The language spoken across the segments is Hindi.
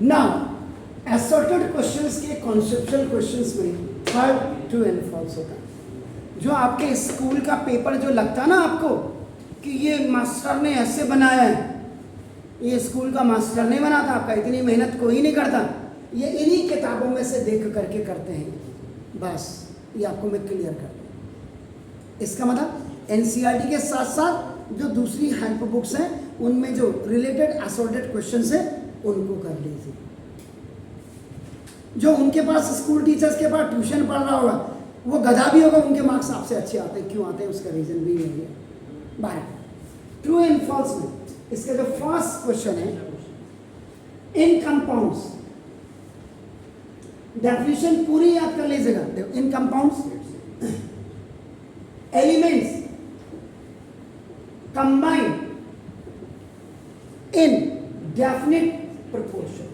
नाउ असॉर्टेड क्वेश्चंस के कॉन्सेप्चुअल क्वेश्चंस में थर्ड ट्रू एंड फॉल्स होता है। जो आपके स्कूल का पेपर जो लगता है ना आपको कि ये मास्टर ने ऐसे बनाया है, ये स्कूल का मास्टर नहीं बनाता आपका, इतनी मेहनत कोई नहीं करता, ये इन्हीं किताबों में से देख करके करते हैं, बस ये आपको मैं क्लियर कर दूँ। इसका मतलब एनसीईआरटी के साथ साथ जो दूसरी हेल्प बुक्स हैं उनमें जो रिलेटेड असॉर्टेड क्वेश्चंस हैं उनको कर लीजिए। जो उनके पास स्कूल टीचर्स के पास ट्यूशन पढ़ रहा होगा वो गधा भी होगा, उनके मार्क्स आपसे अच्छे आते हैं, क्यों आते हैं उसका रीजन भी यही है। 12 ट्रू एंड फॉल्स में इसका जो फर्स्ट क्वेश्चन है, इन कंपाउंड्स, डेफिनेशन पूरी याद कर लीजिएगा। देखो, in compounds elements combine in definite proportion.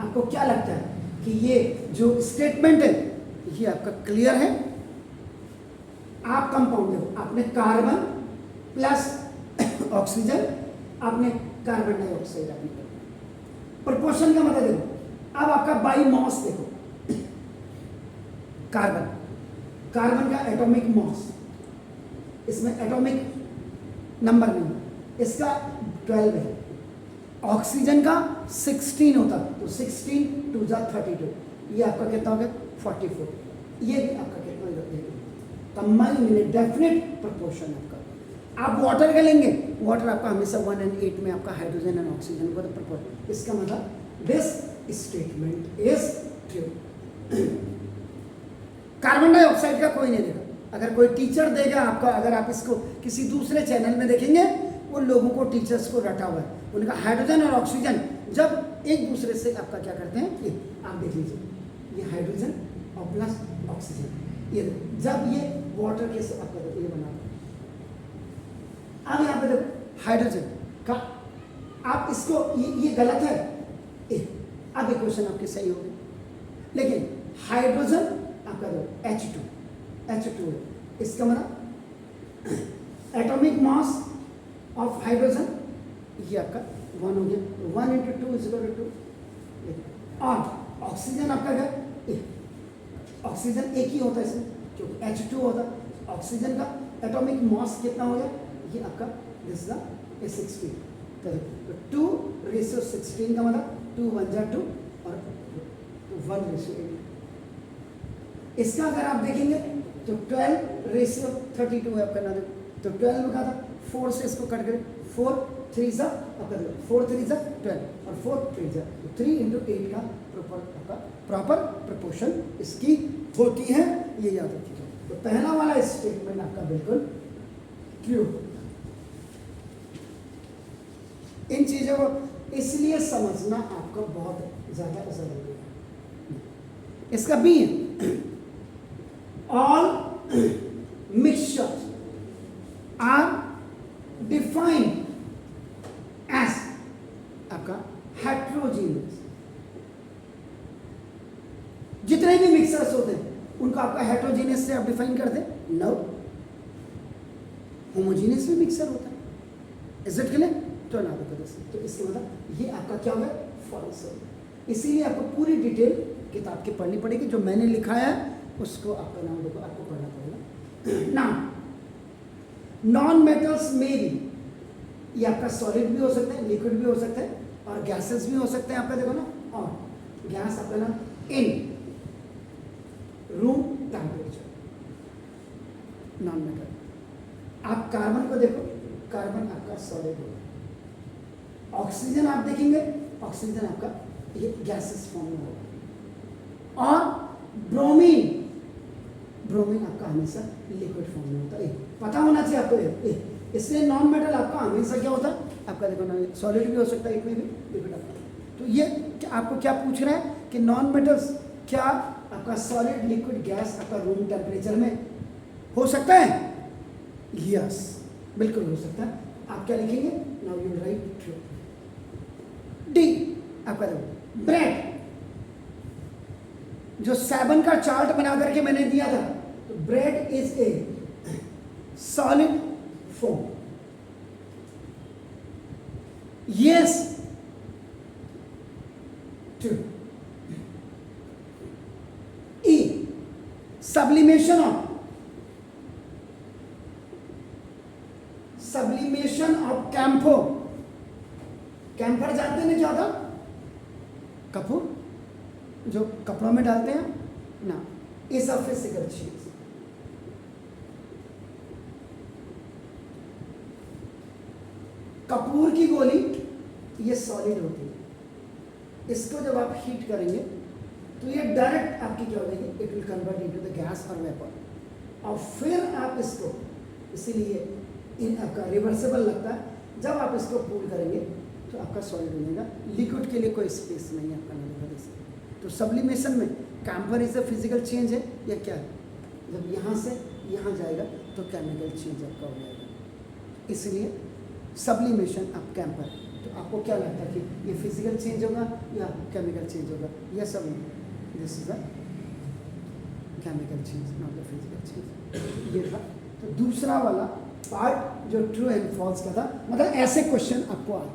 आपको क्या लगता है कि ये जो स्टेटमेंट है ये आपका क्लियर है? आप कंपाउंड देखो, आपने कार्बन प्लस ऑक्सीजन, आपने कार्बन डाइऑक्साइड आपने प्रोपोर्शन का मतलब देखो। अब आपका बाई मॉस देखो, कार्बन, कार्बन का एटॉमिक मॉस, इसमें एटॉमिक नंबर नहीं है, इसका 12 है। ऑक्सीजन का 16 होता, तो 16 2 जा 32, ये आपका कितना हो गया 44, ये भी आपका कितना हो गया कंबाइन इन डेफिनेट प्रोपोर्शन आपका। आप वाटर का लेंगे, वाटर आपका हमेशा 1 and 8 में आपका हाइड्रोजन एंड ऑक्सीजन को प्रोपोर्शन। इसका मतलब this statement is true. Carbon dioxide का कोई नहीं देगा, अगर कोई टीचर देगा आपका, अगर आप इसको किसी दूसरे चैनल में देखेंगे उन लोगों को टीचर्स को रटा हुआ है, उनका हाइड्रोजन और ऑक्सीजन जब एक दूसरे से आपका क्या करते हैं, ये आप देख लीजिए, ये हाइड्रोजन और प्लस ऑक्सीजन, ये जब ये वाटर के से आपका ये बना, अब यहाँ पे देखो हाइड्रोजन का, आप इसको ये गलत है, अब ये क्वेश्चन आपके सही हो गए, लेकिन हाइड्रोजन आपका देखो H2 है, इसका मतलब एटॉमिक मास ऑफ हाइड्रोजन ये आपका 1 हो गया, 1 × 2 = 2। और ऑक्सीजन आपका क्या, ऑक्सीजन एक ही होता है इसमें क्योंकि H2 होता है, ऑक्सीजन का एटॉमिक मास कितना हो गया, ये आपका दिस इज 16, तो 2:16 का मतलब 2 1 जा 2 और 1:8। इसका अगर आप देखेंगे तो 12:32 है आपका ना, तो 12 का था, 4 से इसको कट करें, 4 3 जा आपका 4 3 जा 12 और 4 3 जा, 3 × 8 का प्रॉपर प्रोपोर्शन इसकी होती है, ये याद रखिएगा। तो पहला वाला स्टेटमेंट आपका बिल्कुल ट्रू। इन चीजों को इसलिए समझना आपको बहुत ज्यादा जरूरी है। इसका बी है, all mixtures are defined as आपका हेट्रोजीनियस। जितने भी मिक्सचर्स होते हैं उनको आपका हेट्रोजीनियस से आप डिफाइन कर दें, नो, होमोजीनियस भी मिक्सचर होता है, इज इट क्लियर? तो ना तो इसके मतलब ये आपका क्या होगा, फॉल्स होगा। इसीलिए आपको पूरी डिटेल किताब की पढ़नी पड़ेगी, जो मैंने लिखा है उसको आपका नाम देखो, आपको पढ़ना पड़ेगा। नाउ नॉन मेटल्स में भी, ये आपका सॉलिड भी हो सकते हैं, लिक्विड भी हो सकते हैं और गैसेस भी हो सकते हैं आपका, देखो ना, और गैस आपका ना in room temperature, non metal. आप कार्बन को देखो, कार्बन आपका सॉलिड होगा, ऑक्सीजन आप देखेंगे, ऑक्सीजन आपका ये गैसेस फॉर्म में होगा, और ब्रोमीन, ब्रोमीन आपका हमेशा लिक्विड फॉर्म में होता है, पता होना चाहिए आपको। इसलिए नॉन मेटल आपका हमेशा क्या होता है, आपका देखो ना, सॉलिड भी हो सकता है, इसमें भी लिक्विड आपका। तो ये आपको क्या पूछ रहा है कि नॉन मेटल्स क्या आपका सॉलिड लिक्विड गैस आपका रूम टेम्परेचर में हो सकता है? यस, बिल्कुल हो सकता है। आप क्या लिखेंगे, now you right true. D आपका देखो, ब्रेड, जो 7 का चार्ट बना करके मैंने दिया था, तो bread is a solid form. Yes, 2. E, sublimation of camphor. Camphor जानते हैं क्या होता? कपूर जो कपड़ों में डालते हैं ना, इज अ फिजिकल चीज. कपूर की गोली ये सॉलिड होती है, इसको जब आप हीट करेंगे तो ये डायरेक्ट आपकी क्या हो जाएगी, it will convert into the gas और वेपर, और फिर आप इसको, इसीलिए इन आपका रिवर्सेबल लगता है, जब आप इसको पूल करेंगे तो आपका सॉलिड बनेगा. लिक्विड के लिए कोई स्पेस नहीं है आपका नली का. तो सब्लिमेशन में camphor is a physical change है या क्या है? जब यहाँ से यहाँ जाएगा तो केमिकल चेंज आपका हो जाएगा, इसलिए सब्लिमेशन ऑफ कैम्फर. तो आपको क्या लगता है कि ये फिजिकल चेंज होगा या केमिकल चेंज होगा? यस और no, this is a chemical change, not a physical change. ये था. तो दूसरा वाला पार्ट जो ट्रू एंड फॉल्स का था, मतलब ऐसे क्वेश्चन आपको आते